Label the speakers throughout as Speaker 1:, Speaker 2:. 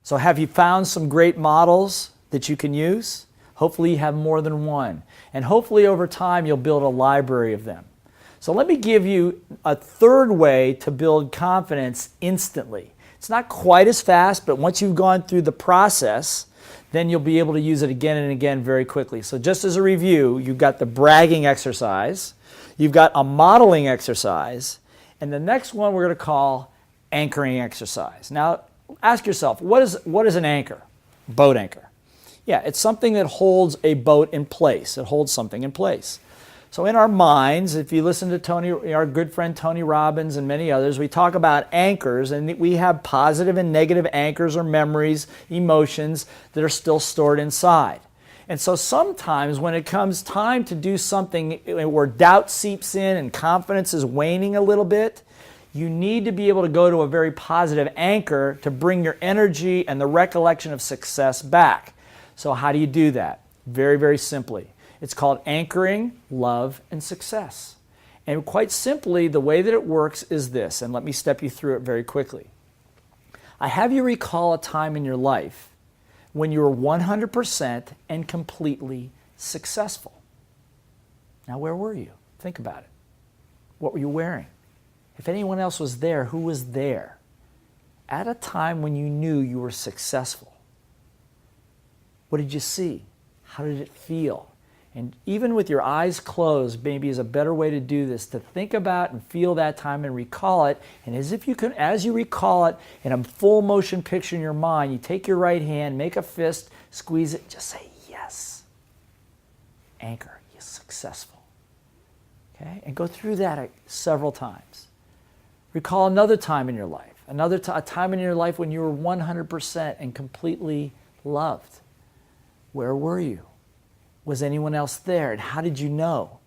Speaker 1: So have you found some great models that you can use? Hopefully you have more than one. And hopefully over time you'll build a library of them. So let me give you a third way to build confidence instantly. It's not quite as fast, but once you've gone through the process, then you'll be able to use it again and again very quickly. So just as a review, you've got the bragging exercise, you've got a modeling exercise, and the next one we're going to call anchoring exercise. Now, ask yourself, what is an anchor? Boat anchor. Yeah, it's something that holds a boat in place. It holds something in place. So in our minds, if you listen to our good friend Tony Robbins and many others, we talk about anchors, and we have positive and negative anchors or memories, emotions that are still stored inside. And so sometimes when it comes time to do something where doubt seeps in and confidence is waning a little bit, you need to be able to go to a very positive anchor to bring your energy and the recollection of success back. So how do you do that? Very, very simply. It's called anchoring love and success. And quite simply, the way that it works is this, and let me step you through it very quickly. I have you recall a time in your life when you were 100% and completely successful. Now, where were you? Think about it. What were you wearing? If anyone else was there, who was there? At a time when you knew you were successful. What did you see? How did it feel? And even with your eyes closed, maybe is a better way to do this, to think about and feel that time and recall it. And as you recall it in a full motion picture in your mind, you take your right hand, make a fist, squeeze it, just say yes. Anchor, you're successful. Okay? And go through that several times. Recall another time in your life, a time in your life when you were 100% and completely loved. Where were you? Was anyone else there? And how did you know?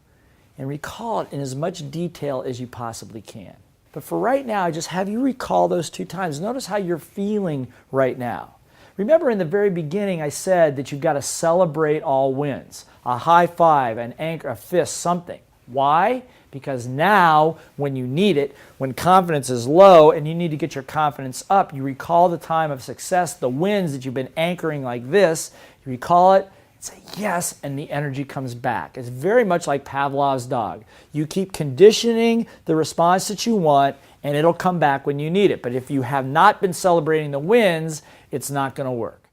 Speaker 1: And recall it in as much detail as you possibly can. But for right now, just have you recall those two times. Notice how you're feeling right now. Remember in the very beginning, I said that you've got to celebrate all wins. A high five, an anchor, a fist, something. Why? Because now, when you need it, when confidence is low and you need to get your confidence up, you recall the time of success, the wins that you've been anchoring like this, you recall it, say yes, and the energy comes back. It's very much like Pavlov's dog. You keep conditioning the response that you want, and it'll come back when you need it. But if you have not been celebrating the wins, it's not going to work.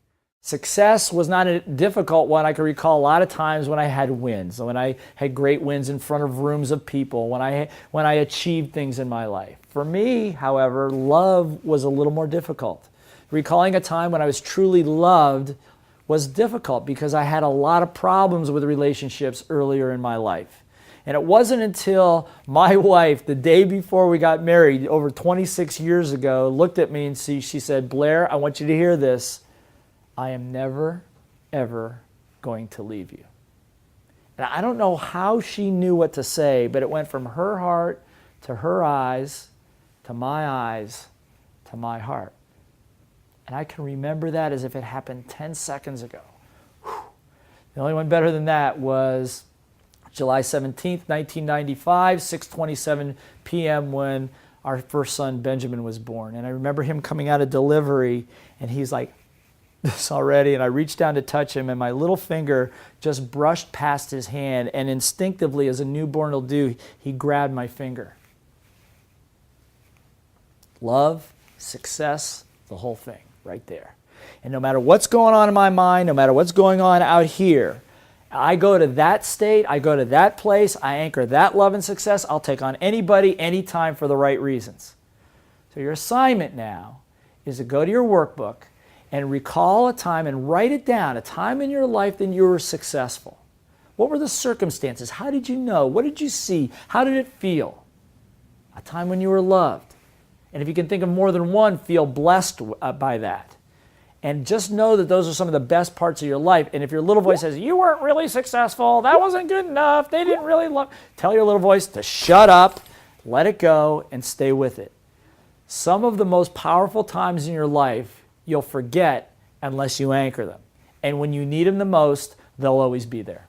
Speaker 1: Success was not a difficult one. I can recall a lot of times when I had wins, when I had great wins in front of rooms of people, when I achieved things in my life. For me, however, love was a little more difficult. Recalling a time when I was truly loved was difficult because I had a lot of problems with relationships earlier in my life. And it wasn't until my wife, the day before we got married, over 26 years ago, looked at me and she said, "Blair, I want you to hear this. I am never, ever going to leave you." And I don't know how she knew what to say, but it went from her heart to her eyes to my heart. And I can remember that as if it happened 10 seconds ago. Whew. The only one better than that was July 17th, 1995, 6:27 p.m. when our first son, Benjamin, was born. And I remember him coming out of delivery, and he's like this already, and I reached down to touch him, and my little finger just brushed past his hand, and instinctively, as a newborn will do, he grabbed my finger. Love, success, the whole thing. Right there. And no matter what's going on in my mind, no matter what's going on out here, I go to that state, I go to that place, I anchor that love and success. I'll take on anybody, anytime for the right reasons. So your assignment now is to go to your workbook and recall a time and write it down, a time in your life that you were successful. What were the circumstances? How did you know? What did you see? How did it feel? A time when you were loved. And if you can think of more than one, feel blessed by that. And just know that those are some of the best parts of your life. And if your little voice says, "You weren't really successful, that wasn't good enough, they didn't really love," tell your little voice to shut up, let it go, and stay with it. Some of the most powerful times in your life, you'll forget unless you anchor them. And when you need them the most, they'll always be there.